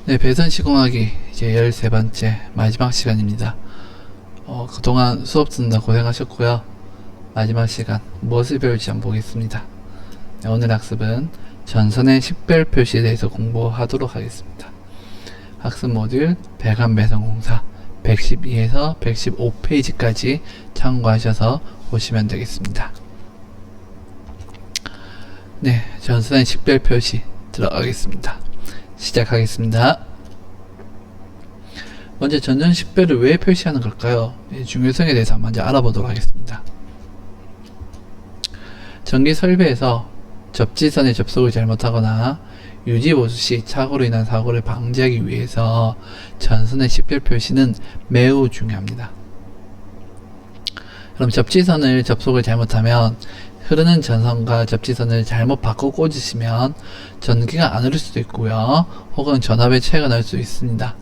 네, 배선 시공하기 이제 13번째 마지막 시간입니다. 그동안 수업 듣느라 고생하셨고요. 마지막 시간 무엇을 배울지 한번 보겠습니다. 네, 오늘 학습은 전선의 식별 표시에 대해서 공부하도록 하겠습니다. 학습 모듈 배관 배선 공사 112에서 115페이지까지 참고하셔서 보시면 되겠습니다. 네, 전선의 식별 표시 들어가겠습니다. 시작하겠습니다. 먼저 전선 식별을 왜 표시하는 걸까요? 중요성에 대해서 먼저 알아보도록 하겠습니다. 전기 설비에서 접지선의 접속을 잘못하거나 유지 보수 시 착오로 인한 사고를 방지하기 위해서 전선의 식별 표시는 매우 중요합니다. 그럼 접지선을 접속을 잘못하면 흐르는 전선과 접지선을 잘못 바꿔 꽂으시면 전기가 안 흐를 수도 있고요. 혹은 전압의 차이가 날 수 있습니다.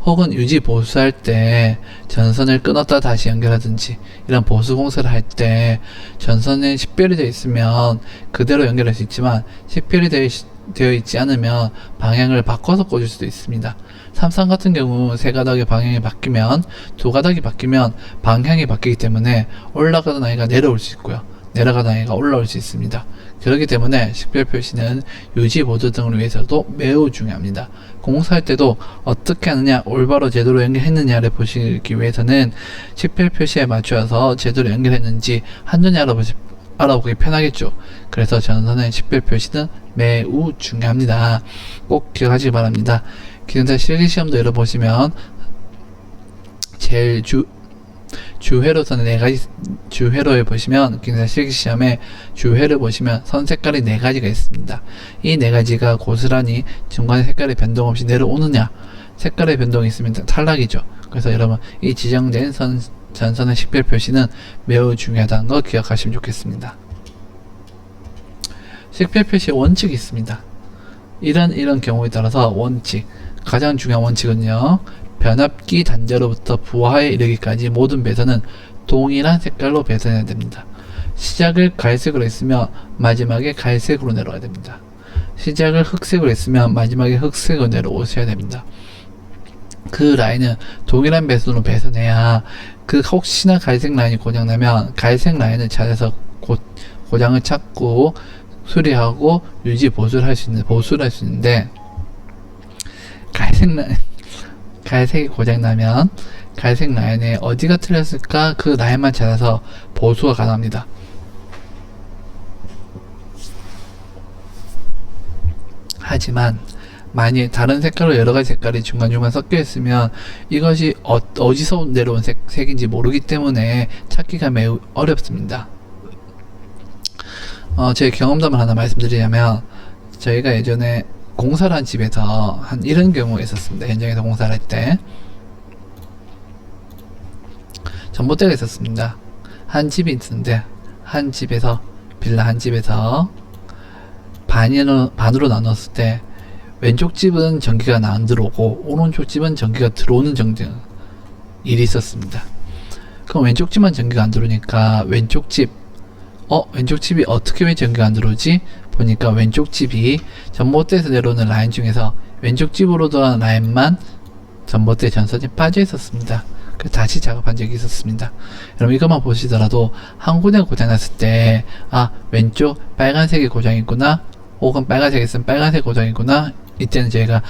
혹은 유지 보수할 때 전선을 끊었다 다시 연결하든지 이런 보수 공사를 할 때 전선에 식별이 되어 있으면 그대로 연결할 수 있지만 식별이 되어 있지 않으면 방향을 바꿔서 꽂을 수도 있습니다. 삼성 같은 경우 세 가닥의 방향이 바뀌면 두 가닥이 바뀌면 방향이 바뀌기 때문에 올라가던 아이가 내려올 수 있고요. 내려가던 아이가 올라올 수 있습니다. 그렇기 때문에 식별 표시는 유지 보조 등을 위해서도 매우 중요합니다. 공사할 때도 어떻게 하느냐, 올바로 제대로 연결했느냐를 보시기 위해서는 식별 표시에 맞춰서 제대로 연결했는지 한눈에 알아보기 편하겠죠. 그래서 전선의 식별 표시는 매우 중요합니다. 꼭 기억하시기 바랍니다. 기존사 실기시험도 열어보시면 제일 주회로선의 4가지 주회로에 보시면 기존사 실기시험에 주회를 보시면 선 색깔이 4가지가 있습니다. 이 4가지가 고스란히 중간에 색깔의 변동 없이 내려오느냐, 색깔의 변동이 있으면 탈락이죠. 그래서 여러분 이 지정된 전선의 식별 표시는 매우 중요하다는 거 기억하시면 좋겠습니다. 식별 표시의 원칙이 있습니다. 이런 경우에 따라서 원칙, 가장 중요한 원칙은요, 변압기 단자로부터 부하에 이르기까지 모든 배선은 동일한 색깔로 배선해야 됩니다. 시작을 갈색으로 했으면 마지막에 갈색으로 내려와야 됩니다. 시작을 흑색으로 했으면 마지막에 흑색으로 내려오셔야 됩니다. 그 라인은 동일한 배선으로 배선해야 혹시나 갈색 라인이 고장나면 갈색 라인을 찾아서 고장을 찾고 수리하고 유지 보수를 할 수 있는데 갈색이 고장나면 갈색 라인에 어디가 틀렸을까 그 라인만 찾아서 보수가 가능합니다. 하지만 만약 다른 색깔로 여러가지 색깔이 중간중간 섞여 있으면 이것이 어디서 내려온 색인지 모르기 때문에 찾기가 매우 어렵습니다. 제 경험담을 하나 말씀드리자면, 저희가 예전에 공사를 한 집에서 이런 경우가 있었습니다. 현장에서 공사를 할 때 전봇대가 있었습니다. 한 집이 있었는데 빌라 한 집에서 반으로 나눴을 때 왼쪽 집은 전기가 안 들어오고 오른쪽 집은 전기가 들어오는 일이 있었습니다. 그럼 왼쪽 집만 전기가 안 들어오니까 왼쪽 집이 어떻게 왜 전기가 안 들어오지? 보니까 왼쪽 집이 전봇대에서 내려오는 라인 중에서 왼쪽 집으로 들어가는 라인만 전봇대 전선이 빠져 있었습니다. 그래서 다시 작업한 적이 있었습니다. 여러분 이것만 보시더라도 한 군데가 고장났을 때 왼쪽 빨간색이 고장있구나, 혹은 빨간색이 있으면 빨간색 고장이구나, 이때는 저희가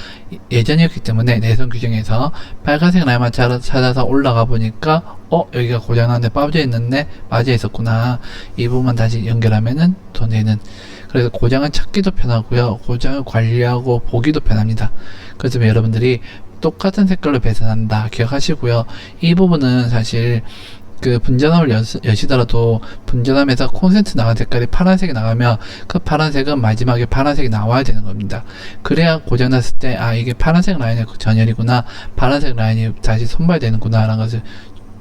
예전이었기 때문에 내선 규정에서 빨간색 라인만 찾아서 올라가 보니까 여기가 고장났는데 빠져 있었구나, 이 부분만 다시 연결하면은 더 되는. 그래서 고장을 찾기도 편하고요, 고장을 관리하고 보기도 편합니다. 그래서 여러분들이 똑같은 색깔로 배선한다 기억하시고요. 이 부분은 사실 그 분전압을 여시더라도 분전압에서 콘센트 나간 색깔이 파란색이 나가면 그 파란색은 마지막에 파란색이 나와야 되는 겁니다. 그래야 고장났을 때 이게 파란색 라인의 전열이구나, 파란색 라인이 다시 손발되는구나 라는 것을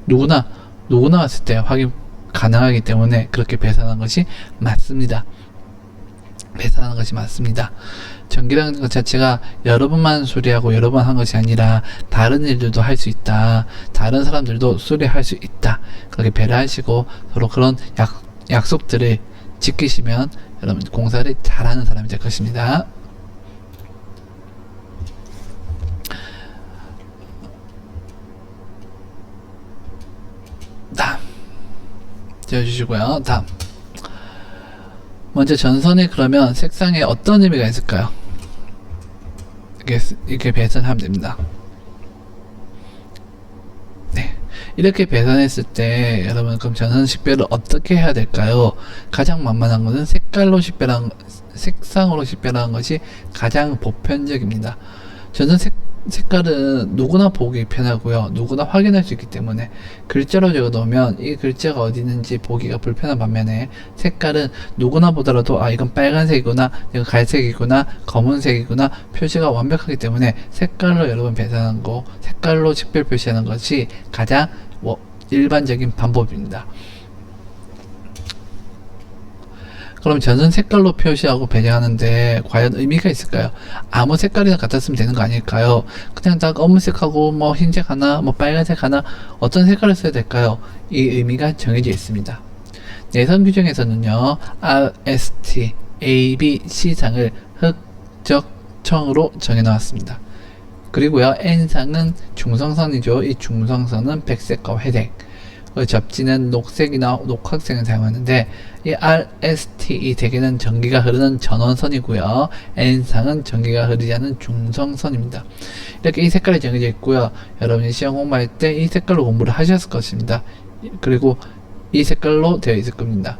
누구나 왔을 때 확인 가능하기 때문에 그렇게 배선하는 것이 맞습니다. 전기라는 것 자체가 여러 번만 수리하고 여러 번 한 것이 아니라 다른 일들도 할 수 있다, 다른 사람들도 수리할 수 있다, 그렇게 배려하시고 서로 그런 약속들을 지키시면 여러분 공사를 잘하는 사람이 될 것입니다. 지어주시고요. 다음. 먼저 전선에 그러면 색상에 어떤 의미가 있을까요? 이렇게 배선하면 됩니다. 네. 이렇게 배선했을 때 여러분 그럼 전선 식별을 어떻게 해야 될까요? 가장 만만한 것은 색상으로 식별하는 것이 가장 보편적입니다. 전선 색깔은 누구나 보기 편하고요. 누구나 확인할 수 있기 때문에 글자로 적어 놓으면 이 글자가 어디 있는지 보기가 불편한 반면에 색깔은 누구나 보더라도 아 이건 빨간색이구나, 이건 갈색이구나, 검은색이구나 표시가 완벽하기 때문에 색깔로 여러분 배선하는 거, 색깔로 식별 표시하는 것이 가장 일반적인 방법입니다. 그럼 전선 색깔로 표시하고 배정하는데 과연 의미가 있을까요? 아무 색깔이나 같았으면 되는 거 아닐까요? 그냥 다 검은색하고 뭐 흰색 하나, 뭐 빨간색 하나 어떤 색깔을 써야 될까요? 이 의미가 정해져 있습니다. 내선 규정에서는요, RST, A, B, C상을 흑적청으로 정해 나왔습니다. 그리고요, N상은 중성선이죠. 이 중성선은 백색과 회색, 접지는 녹색이나 녹학색을 사용하는데 이 RST 이 대개는 전기가 흐르는 전원선이고요. N상은 전기가 흐르지 않는 중성선입니다. 이렇게 이 색깔이 정해져 있고요. 여러분이 시험 공부할 때 이 색깔로 공부를 하셨을 것입니다. 그리고 이 색깔로 되어 있을 겁니다.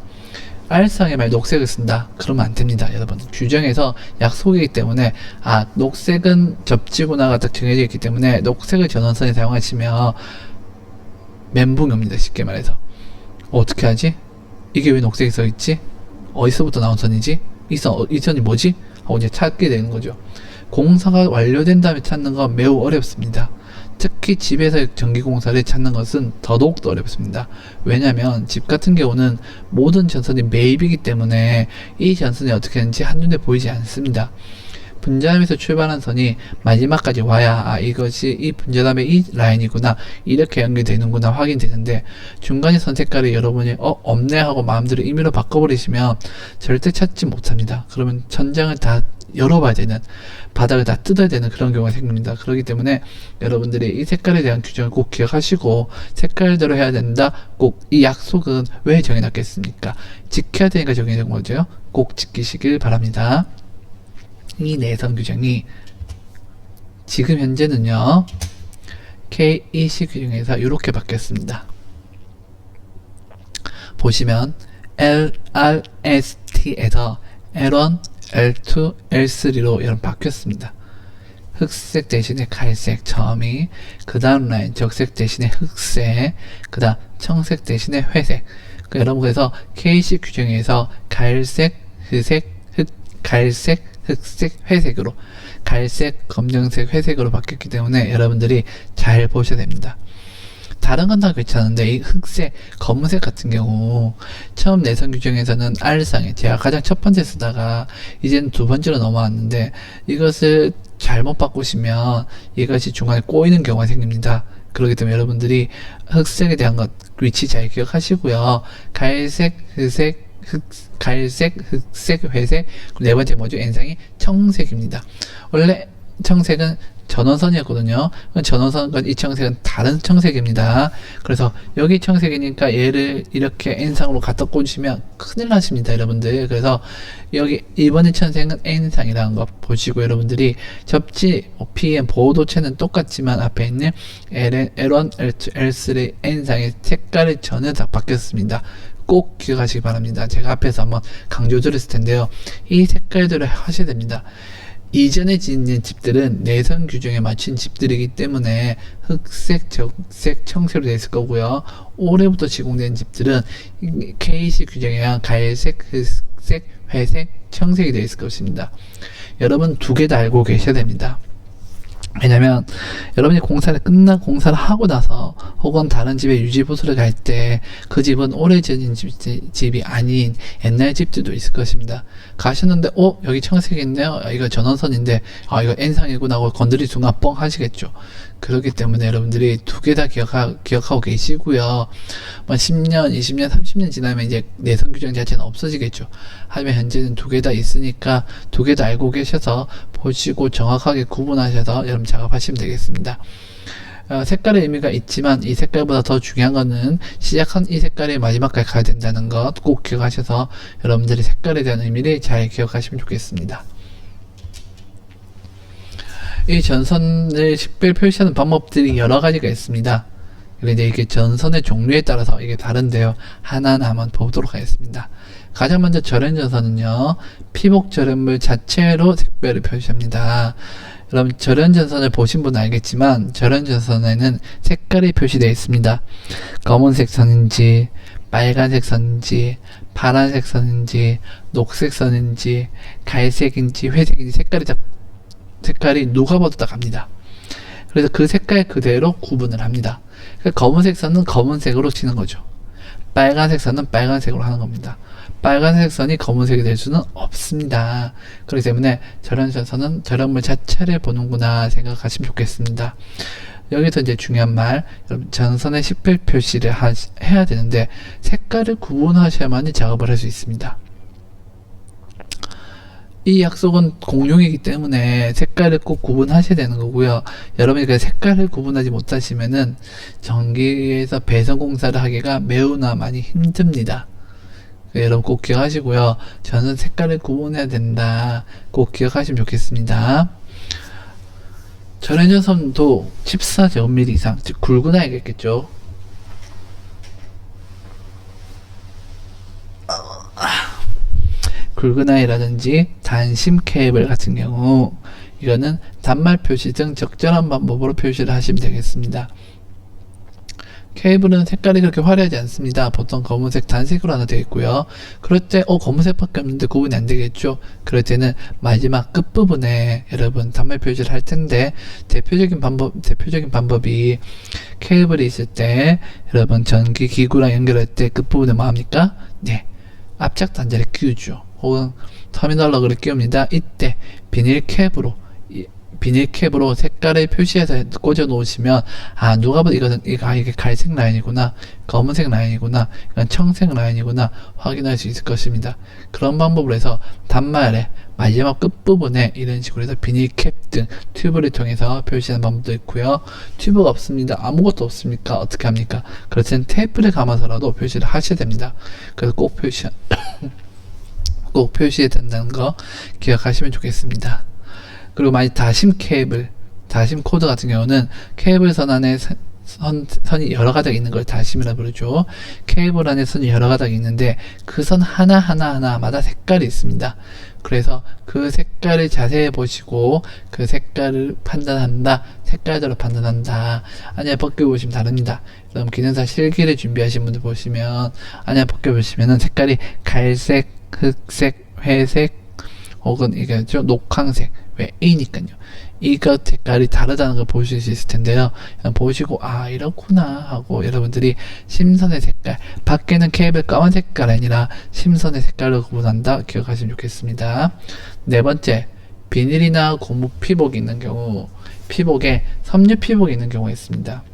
R상에 만약 녹색을 쓴다 그러면 안 됩니다. 여러분 규정에서 약속이기 때문에 녹색은 접지구나가 딱 정해져 있기 때문에 녹색을 전원선에 사용하시면 멘붕이 옵니다. 쉽게 말해서 어떻게 하지? 이게 왜 녹색이 써있지? 어디서부터 나온 선이지? 이 선이 뭐지? 하고 이제 찾게 되는 거죠. 공사가 완료된 다음에 찾는 건 매우 어렵습니다. 특히 집에서 전기공사를 찾는 것은 더더욱 어렵습니다. 왜냐하면 집 같은 경우는 모든 전선이 매입이기 때문에 이 전선이 어떻게 하는지 한눈에 보이지 않습니다. 분자함에서 출발한 선이 마지막까지 와야 이것이 이 분자함의 이 라인이구나, 이렇게 연결되는구나 확인되는데 중간에 선 색깔이 여러분이 없네 하고 마음대로 임의로 바꿔버리시면 절대 찾지 못합니다. 그러면 천장을 다 열어봐야 되는, 바닥을 다 뜯어야 되는 그런 경우가 생깁니다. 그렇기 때문에 여러분들이 이 색깔에 대한 규정을 꼭 기억하시고 색깔대로 해야 된다. 꼭 이 약속은 왜 정해놨겠습니까? 지켜야 되니까 정해진 거죠. 꼭 지키시길 바랍니다. 이 내선 규정이 지금 현재는요 KEC 규정에서 이렇게 바뀌었습니다. 보시면 LRST에서 L1, L2, L3로 이런 바뀌었습니다. 흑색 대신에 갈색 점이, 그 다음 라인 적색 대신에 흑색, 그 다음 청색 대신에 회색. 여러분 그래서 KC 규정에서 갈색, 갈색, 흑색, 회색으로, 갈색, 검정색, 회색으로 바뀌었기 때문에 여러분들이 잘 보셔야 됩니다. 다른 건 다 괜찮은데 이 흑색, 검은색 같은 경우 처음 내선 규정에서는 R상에 제가 가장 첫 번째 쓰다가 이제는 두 번째로 넘어왔는데 이것을 잘못 바꾸시면 이것이 중간에 꼬이는 경우가 생깁니다. 그렇기 때문에 여러분들이 흑색에 대한 것 위치 잘 기억하시고요. 갈색, 갈색, 흑색, 회색, 네 번째 뭐죠? N상이 청색입니다. 원래 청색은 전원선이었거든요. 전원선과 이 청색은 다른 청색입니다. 그래서 여기 청색이니까 얘를 이렇게 N상으로 갖다 꽂으시면 큰일 나십니다, 여러분들. 그래서 여기 이번에 청색은 N상이라는 거 보시고 여러분들이 접지, PM, 보호도체는 똑같지만 앞에 있는 L1, L2, L3, N상의 색깔이 전혀 다 바뀌었습니다. 꼭 기억하시기 바랍니다. 제가 앞에서 한번 강조드렸을 텐데요. 이 색깔대로 하셔야 됩니다. 이전에 짓는 집들은 내선 규정에 맞춘 집들이기 때문에 흑색, 적색, 청색으로 되어 있을 거고요. 올해부터 시공된 집들은 KC 규정에 의한 갈색, 흑색, 회색, 청색이 되어 있을 것입니다. 여러분 두 개 다 알고 계셔야 됩니다. 왜냐면 여러분이 공사를 하고 나서 혹은 다른 집에 유지보수를 갈 때 그 집은 오래 지어진 집이 아닌 옛날 집들도 있을 것입니다. 가셨는데 여기 청색이 있네요, 이거 전원선인데 이거 N상이구나 하고 건드릴 순간 뻥 하시겠죠. 그렇기 때문에 여러분들이 두 개 다 기억하고 계시고요. 10년, 20년, 30년 지나면 이제 내선 규정 자체는 없어지겠죠. 하지만 현재는 두 개 다 있으니까 두 개 다 알고 계셔서 보시고 정확하게 구분하셔서 여러분 작업하시면 되겠습니다. 색깔의 의미가 있지만 이 색깔보다 더 중요한 거는 시작한 이 색깔이 마지막까지 가야 된다는 것 꼭 기억하셔서 여러분들이 색깔에 대한 의미를 잘 기억하시면 좋겠습니다. 이 전선을 식별 표시하는 방법들이 여러 가지가 있습니다. 그런데 이게 전선의 종류에 따라서 이게 다른데요. 하나하나 한번 보도록 하겠습니다. 가장 먼저 절연전선은요, 피복 절연물 자체로 색별을 표시합니다. 여러분 절연전선을 보신 분은 알겠지만 절연전선에는 색깔이 표시되어 있습니다. 검은색 선인지 빨간색 선인지 파란색 선인지 녹색 선인지 갈색인지 회색인지 색깔이 누가 봐도 다 갑니다. 그래서 그 색깔 그대로 구분을 합니다. 그러니까 검은색 선은 검은색으로 치는 거죠. 빨간색 선은 빨간색으로 하는 겁니다. 빨간색 선이 검은색이 될 수는 없습니다. 그렇기 때문에 절연전선은 절연물 자체를 보는구나 생각하시면 좋겠습니다. 여기서 이제 중요한 말, 여러분 전선의 식별 표시를 해야 되는데 색깔을 구분하셔야만이 작업을 할 수 있습니다. 이 약속은 공용이기 때문에 색깔을 꼭 구분하셔야 되는 거고요. 여러분이 그 색깔을 구분하지 못하시면은 전기에서 배선 공사를 하기가 매우나 많이 힘듭니다. 여러분 꼭 기억하시고요. 저는 색깔을 구분해야 된다. 꼭 기억하시면 좋겠습니다. 절연전선도 14제곱미리 이상, 즉 굵은 아이겠죠. 굵은 아이라든지 단심 케이블 같은 경우 이거는 단말 표시 등 적절한 방법으로 표시를 하시면 되겠습니다. 케이블은 색깔이 그렇게 화려하지 않습니다. 보통 검은색 단색으로 하나 되어 있고요. 그럴 때 검은색밖에 없는데 구분이 안 되겠죠. 그럴 때는 마지막 끝부분에 여러분 단말 표시를 할 텐데 대표적인 방법이 케이블이 있을 때 여러분 전기 기구랑 연결할 때 끝부분에 뭐 합니까? 네, 압착 단자를 끼우죠. 혹은 터미널러그를 끼웁니다. 이때 비닐캡으로 색깔을 표시해서 꽂아 놓으시면 누가 봐도 이게 갈색 라인이구나, 검은색 라인이구나, 이건 청색 라인이구나 확인할 수 있을 것입니다. 그런 방법으로 해서 단말의 마지막 끝부분에 이런 식으로 해서 비닐캡 등 튜브를 통해서 표시하는 방법도 있고요. 튜브가 없습니다. 아무것도 없습니까? 어떻게 합니까? 그렇지만 테이프를 감아서라도 표시를 하셔야 됩니다. 그래서 꼭 표시해야 된다는 거 기억하시면 좋겠습니다. 그리고 만약 다심 코드 같은 경우는 케이블 선 안에 선이 여러 가닥 있는 걸 다심이라 부르죠. 케이블 안에 선이 여러 가닥 있는데 그 선 하나마다 색깔이 있습니다. 그래서 그 색깔을 자세히 보시고 그 색깔을 색깔대로 판단한다. 아니야, 벗겨보시면 다릅니다. 그럼 기능사 실기를 준비하신 분들 보시면 벗겨보시면은 색깔이 갈색, 흑색, 회색 혹은 이거죠, 녹황색. 왜? A니까요. 이거 색깔이 다르다는 걸 보실 수 있을 텐데요. 보시고 이렇구나 하고 여러분들이 심선의 색깔, 밖에는 케이블 까만 색깔이 아니라 심선의 색깔로 구분한다 기억하시면 좋겠습니다. 네 번째, 비닐이나 고무 피복이 있는 경우, 피복에 섬유 피복이 있는 경우가 있습니다.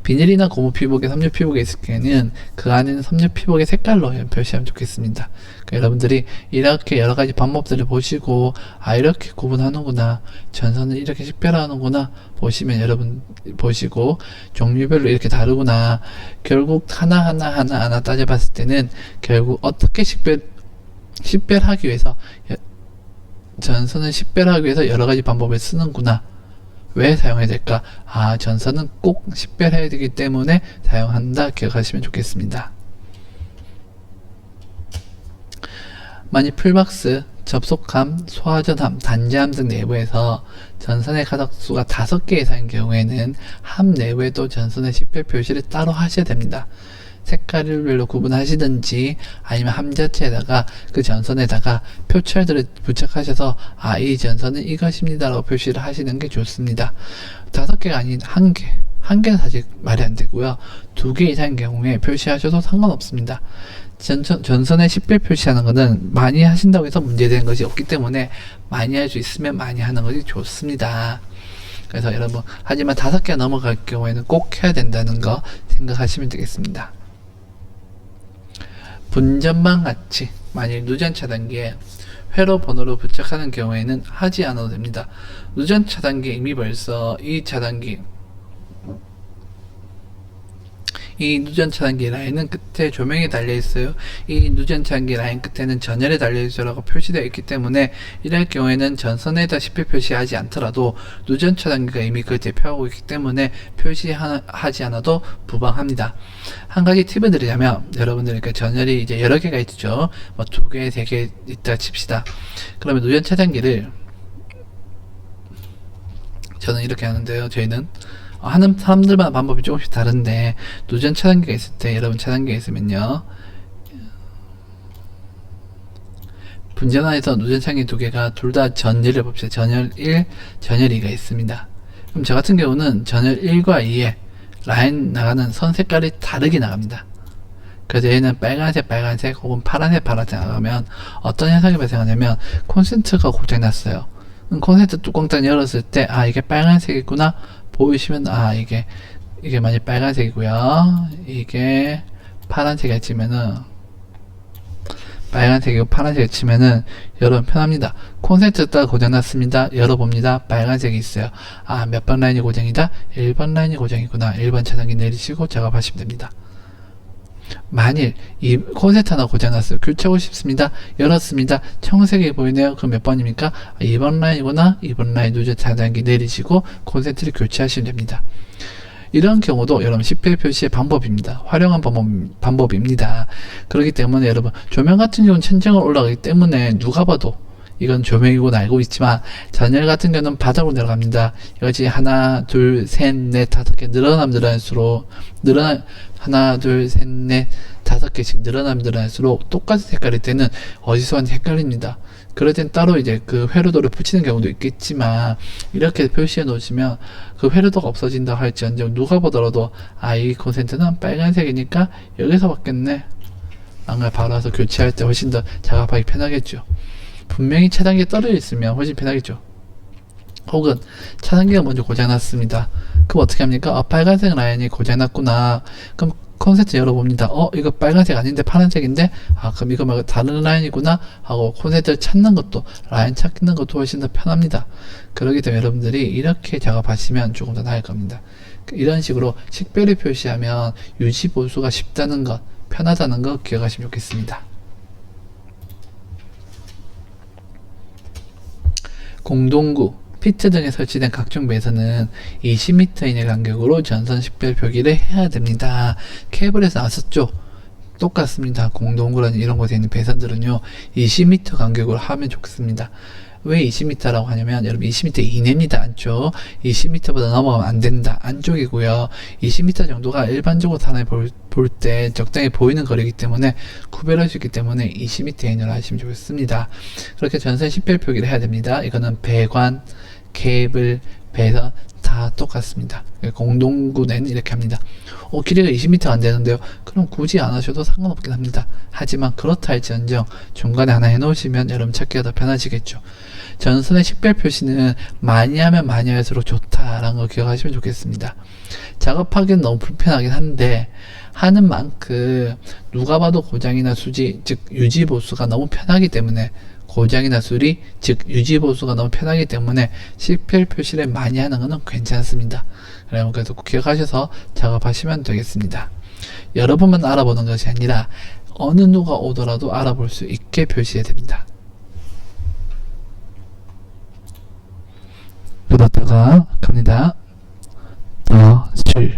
비닐이나 고무 피복에 섬유 피복이 있을 경우에는 그 안에는 섬유 피복의 색깔로 표시하면 좋겠습니다. 그러니까 여러분들이 이렇게 여러 가지 방법들을 보시고 이렇게 구분하는구나, 전선을 이렇게 식별하는구나 보시면 여러분 보시고 종류별로 이렇게 다르구나, 결국 하나 따져봤을 때는 결국 어떻게 식별하기 위해서 전선을 식별하기 위해서 여러 가지 방법을 쓰는구나. 왜 사용해야 될까? 전선은 꼭 식별해야 되기 때문에 사용한다 기억하시면 좋겠습니다. 만약 풀박스, 접속함, 소화전함, 단자함 등 내부에서 전선의 가닥수가 5개 이상인 경우에는 함 내부에도 전선의 식별 표시를 따로 하셔야 됩니다. 색깔별로 구분하시든지 아니면 함 자체에다가 그 전선에다가 표철들을 부착하셔서 이 전선은 이것입니다 라고 표시를 하시는 게 좋습니다. 5개가 아닌 1개, 1개는 사실 말이 안 되고요. 2개 이상인 경우에 표시하셔도 상관없습니다. 전선에 식별 표시하는 것은 많이 하신다고 해서 문제되는 것이 없기 때문에 많이 할 수 있으면 많이 하는 것이 좋습니다. 그래서 여러분, 하지만 5개 넘어갈 경우에는 꼭 해야 된다는 거 생각하시면 되겠습니다. 분전망 같이 만일 누전 차단기에 회로 번호를 부착하는 경우에는 하지 않아도 됩니다. 누전 차단기 이미 벌써 이 차단기 이 누전 차단기 라인은 끝에 조명이 달려 있어요. 이 누전 차단기 라인 끝에는 전열이 달려 있어라고 표시되어 있기 때문에 이럴 경우에는 전선에다 10회 표시하지 않더라도 누전 차단기가 이미 그걸 대표하고 있기 때문에 표시하지 않아도 무방합니다. 한 가지 팁을 드리자면, 여러분들 전열이 이제 여러 개가 있죠. 뭐 2개, 3개 있다 칩시다. 그러면 누전 차단기를 저는 이렇게 하는데요. 저희는 하는 사람들마다 방법이 조금씩 다른데, 누전 차단기가 있을 때, 여러분 차단기가 있으면요, 분전환에서 누전 차단기 2개가 둘 다 전열을 봅시다. 전열 1, 전열 2가 있습니다. 그럼 저 같은 경우는 전열 1과 2에 라인 나가는 선 색깔이 다르게 나갑니다. 그래서 얘는 빨간색 혹은 파란색 나가면 어떤 현상이 발생하냐면, 콘센트가 고장났어요. 콘센트 뚜껑 딱 열었을 때, 이게 빨간색이구나 보이시면, 이게 만약 빨간색이고요, 이게 파란색이 치면은, 빨간색이고 파란색이 치면은 여러분 편합니다. 콘센트 딱 고장났습니다. 열어봅니다. 빨간색이 있어요. 몇 번 라인이 고장이다? 1번 라인이 고장이구나. 1번 차단기 내리시고 작업하시면 됩니다. 만일 이 콘센트 하나 고장났어요. 교체하고 싶습니다. 열었습니다. 청색이 보이네요. 그럼 몇 번입니까? 2번 라인이구나. 2번 라인 누전 차단기 내리시고 콘센트를 교체하시면 됩니다. 이런 경우도 여러분 10회 표시의 방법입니다. 활용한 방법입니다. 그렇기 때문에 여러분 조명 같은 경우는 천정을 올라가기 때문에 누가 봐도 이건 조명이고 알고 있지만, 전열 같은 경우는 바닥으로 내려갑니다. 이것이 하나, 둘, 셋, 넷, 5개 늘어날수록 하나, 둘, 셋, 넷, 5개씩 늘어날수록 똑같은 색깔일 때는 어디서 한 헷갈립니다. 그럴 땐 따로 이제 그 회로도를 붙이는 경우도 있겠지만, 이렇게 표시해 놓으시면 그 회로도가 없어진다 할지언정 누가 보더라도 이 콘센트는 빨간색이니까 여기서 받겠네, 바로 와서 교체할 때 훨씬 더 작업하기 편하겠죠. 분명히 차단기가 떨어져 있으면 훨씬 편하겠죠. 혹은 차단기가 먼저 고장났습니다. 그럼 어떻게 합니까? 빨간색 라인이 고장났구나. 그럼 콘센트 열어봅니다. 이거 빨간색 아닌데 파란색인데? 그럼 이거 말고 다른 라인이구나 하고 콘센트를 찾는 것도, 라인 찾는 것도 훨씬 더 편합니다. 그렇기 때문에 여러분들이 이렇게 작업하시면 조금 더 나을 겁니다. 이런 식으로 식별을 표시하면 유지 보수가 쉽다는 것, 편하다는 것 기억하시면 좋겠습니다. 공동구, 피트 등에 설치된 각종 배선은 20m 이내 간격으로 전선 식별 표기를 해야 됩니다. 케이블에서 나왔었죠? 똑같습니다. 공동구라는 이런 곳에 있는 배선들은요, 20m 간격으로 하면 좋겠습니다. 왜 20m라고 하냐면, 여러분 20m 이내입니다. 안쪽 20m보다 넘어가면 안 된다. 안쪽이고요. 20m 정도가 일반적으로 사람이 볼 때 적당히 보이는 거리이기 때문에 구별할 수 있기 때문에 20m 이내로 하시면 좋습니다. 그렇게 전선 식별 표기를 해야 됩니다. 이거는 배관, 케이블, 배선 다 똑같습니다. 공동구는 이렇게 합니다. 길이가 20m 안 되는데요. 그럼 굳이 안 하셔도 상관없긴 합니다. 하지만 그렇다 할지언정 중간에 하나 해놓으시면 여러분 찾기가 더 편하시겠죠. 전선의 식별 표시는 많이 하면 많이 할수록 좋다라는 거 기억하시면 좋겠습니다. 작업하기는 너무 불편하긴 한데, 하는 만큼 누가 봐도 고장이나 수지, 즉 유지보수가 너무 편하기 때문에, 고장이나 수리, 즉 유지보수가 너무 편하기 때문에 식별 표시를 많이 하는 것은 괜찮습니다. 그래서 꼭 기억하셔서 작업하시면 되겠습니다. 여러분만 알아보는 것이 아니라 어느 누가 오더라도 알아볼 수 있게 표시해야 됩니다. 그러다가 갑니다. 더 줄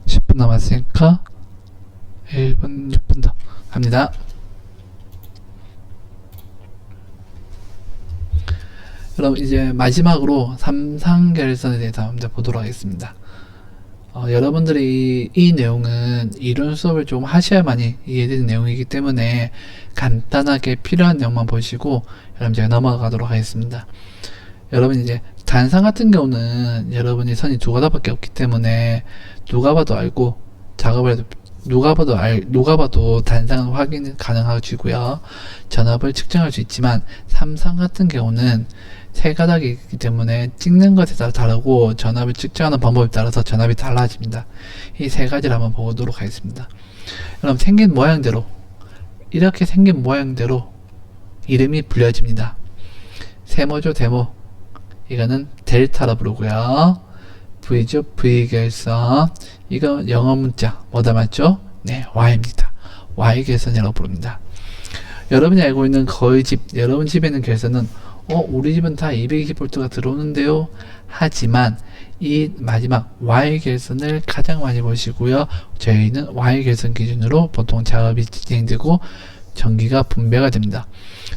10분 남았으니까 1분 6분 더 갑니다. 그럼 이제 마지막으로 삼상결선에 대해서 한번 보도록 하겠습니다. 여러분들이 이 내용은 이론 수업을 좀 하셔야만이 이해되는 내용이기 때문에 간단하게 필요한 내용만 보시고 여러분 제가 넘어가도록 하겠습니다. 여러분 이제 단상 같은 경우는 여러분이 선이 두 가닥밖에 없기 때문에 누가 봐도 알고 작업을 해도 누가 봐도 단상은 확인 가능하시고요. 전압을 측정할 수 있지만 삼상 같은 경우는 세 가닥이기 때문에 찍는 것에 따라 다르고 전압을 측정하는 방법에 따라서 전압이 달라집니다. 이 세 가지를 한번 보도록 하겠습니다. 그럼 생긴 모양대로, 이렇게 생긴 모양대로 이름이 불려집니다. 세모죠, 데모. 이거는 델타로 부르고요. V죠. V 결선. 이거 영어 문자 뭐 닮았죠? 네, Y입니다. Y 결선이라고 부릅니다. 여러분이 알고 있는 거의 집, 여러분 집에 있는 결선은 우리 집은 다 220V가 들어오는데요. 하지만 이 마지막 Y 결선을 가장 많이 보시고요. 저희는 Y 결선 기준으로 보통 작업이 진행되고 전기가 분배가 됩니다.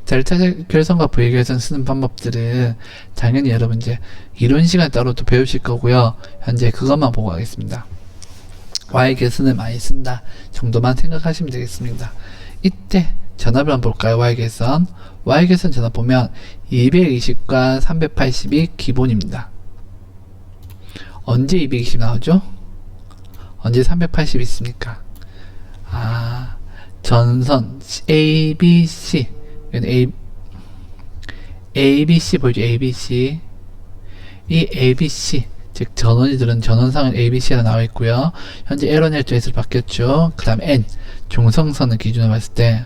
델타 결선과 V 결선 쓰는 방법들은 당연히 여러분 이제 이론 시간 따로 또 배우실 거고요. 현재 그것만 보고 가겠습니다. Y 결선을 많이 쓴다 정도만 생각하시면 되겠습니다. 이때 전압을 한번 볼까요? Y 결선 전압 보면 220과 380이 기본입니다. 언제 220 나오죠? 언제 380 있습니까? 전선 ABC ABC 보이죠? ABC 이 ABC 즉 전원이들은 전원상은 ABC가 나와 있고요. 현재 L1L2S로 바뀌었죠. 그 다음 N 중성선을 기준으로 봤을 때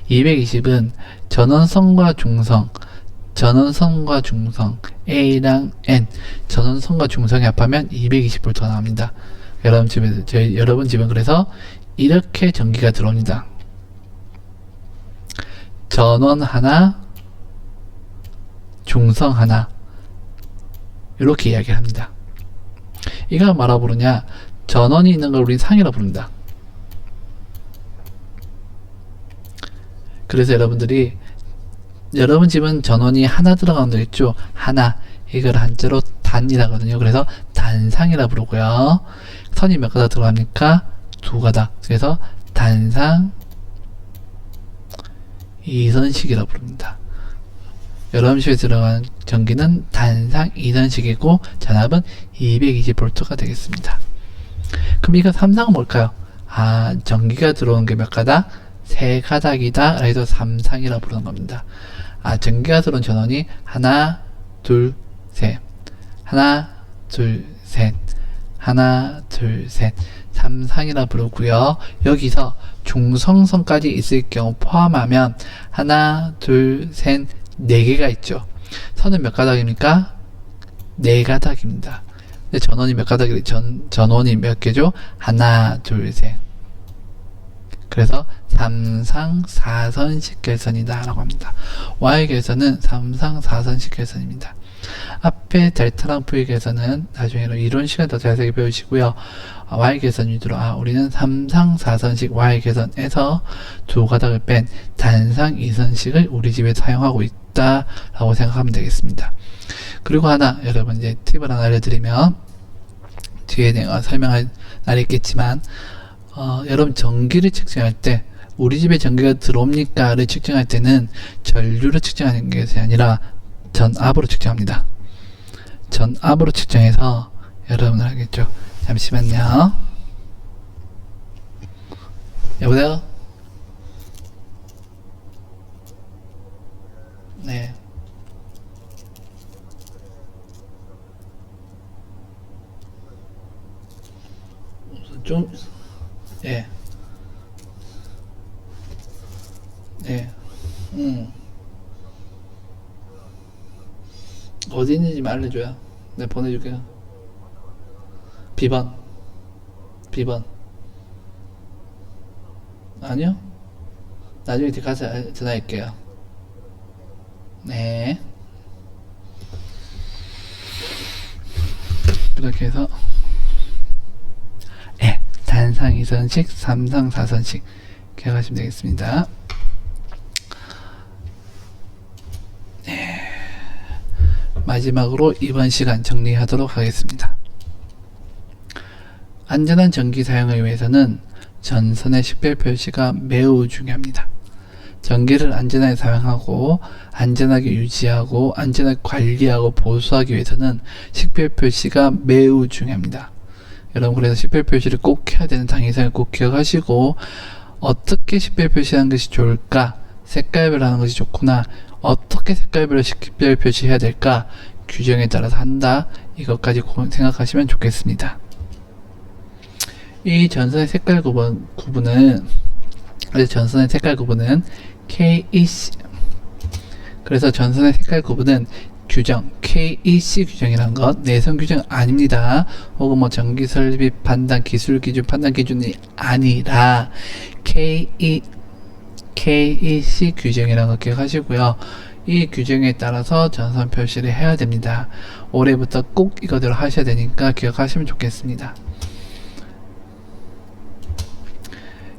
220은 전원선과 중성 A랑 N 전원선과 중성이 합하면 220V가 나옵니다. 여러분 집은 그래서 이렇게 전기가 들어옵니다. 전원 하나, 중성 하나 이렇게 이야기를 합니다. 이걸 뭐라 부르냐? 전원이 있는 걸 우리는 상이라고 부른다. 그래서 여러분들이 여러분 집은 전원이 하나 들어가는 데 있죠? 하나. 이걸 한자로 단이라거든요. 그래서 단상이라 부르고요. 선이 몇 가닥 들어갑니까? 두 가닥. 그래서 단상 이선식이라 부릅니다. 여러분 집에 들어간 전기는 단상 이선식이고 전압은 220V가 되겠습니다. 그럼 이거 3상은 뭘까요? 전기가 들어오는 게 몇 가닥? 세 가닥이다. 그래서 3상이라 부르는 겁니다. 전기가 들어온 전원이 하나, 둘, 셋. 하나, 둘, 셋. 하나, 둘, 셋. 3상이라 부르고요. 여기서 중성선까지 있을 경우 포함하면 하나, 둘, 셋, 4개가 있죠. 선은 몇 가닥입니까? 4가닥입니다. 근데 전원이 몇 가닥이 전원이 몇 개죠? 하나, 둘, 셋. 그래서 3상 4선식 결선이다 라고 합니다. Y 결선은 3상 4선식 결선입니다. 앞에 델타랑 V 결선은 나중에 이론 시간 더 자세히 배우시고요. Y 결선 위주로 우리는 3상 4선식 Y 결선에서 두 가닥을 뺀 단상 2선식을 우리 집에 사용하고 있다 라고 생각하면 되겠습니다. 그리고 하나 여러분 이제 팁을 하나 알려드리면 뒤에 내가 설명할 날이 있겠지만 여러분 전기를 측정할 때 우리 집에 전기가 들어옵니까를 측정할 때는 전류를 측정하는 것이 아니라 전압으로 측정합니다. 전압으로 측정해서 여러분 알겠죠? 잠시만요. 여보세요? 네. 좀 예. 네. 어디 있는지 알려줘요. 네, 보내줄게요. B번. 아니요? 나중에 가서 전화할게요. 네. 그렇게 해서 단상 2선식, 3상 4선식 기억하시면 되겠습니다. 마지막으로 이번 시간 정리하도록 하겠습니다. 안전한 전기 사용을 위해서는 전선의 식별 표시가 매우 중요합니다. 전기를 안전하게 사용하고 안전하게 유지하고 안전하게 관리하고 보수하기 위해서는 식별 표시가 매우 중요합니다. 여러분 그래서 식별 표시를 꼭 해야 되는 당위성을 꼭 기억하시고 어떻게 식별 표시하는 것이 좋을까? 색깔별로 하는 것이 좋구나. 어떻게 색깔별로 식별 표시해야 될까? 규정에 따라서 한다. 이것까지 생각하시면 좋겠습니다. 이 전선의 색깔 구분은 KEC 그래서 전선의 색깔 구분은 규정 KEC 규정이란 것 내성 규정 아닙니다. 혹은 뭐 전기 설비 판단 기술 기준 판단 기준이 아니라 KEC 규정이라는 거 기억하시고요. 이 규정에 따라서 전선 표시를 해야 됩니다. 올해부터 꼭 이거대로 하셔야 되니까 기억하시면 좋겠습니다.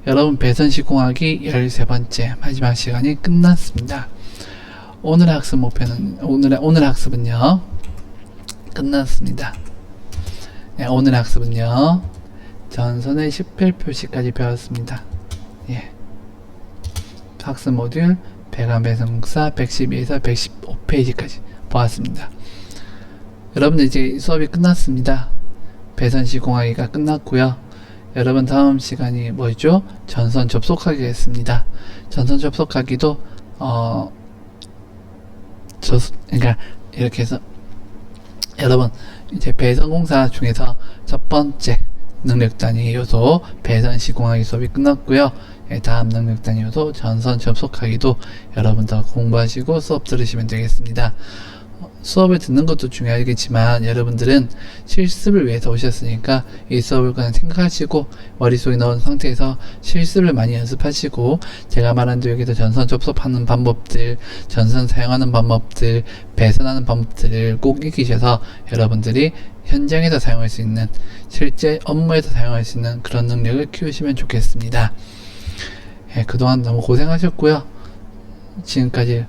여러분 배선시공학이 13번째 마지막 시간이 끝났습니다. 오늘의 학습 목표는 오늘 학습은요 끝났습니다. 네, 오늘 학습은요 전선의 10별 표시까지 배웠습니다. 예. 학습 모듈 배관 배선공사 112에서 115페이지까지 보았습니다. 여러분들 이제 수업이 끝났습니다. 배선시공학이가 끝났고요. 여러분 다음 시간이 뭐죠? 전선 접속하기겠습니다. 전선 접속하기도 그러니까 이렇게 해서 여러분 이제 배선공사 중에서 첫 번째 능력 단위 요소 배선시공학이 수업이 끝났고요. 다음 능력 단위 요소 전선 접속하기도 여러분 더 공부하시고 수업 들으시면 되겠습니다. 수업을 듣는 것도 중요하겠지만 여러분들은 실습을 위해서 오셨으니까 이 수업을 그냥 생각하시고 머릿속에 넣은 상태에서 실습을 많이 연습하시고 제가 말한 대로 여기서 전선 접속하는 방법들, 전선 사용하는 방법들, 배선하는 방법들을 꼭 익히셔서 여러분들이 현장에서 사용할 수 있는 실제 업무에서 사용할 수 있는 그런 능력을 키우시면 좋겠습니다. 예, 그동안 너무 고생하셨고요. 지금까지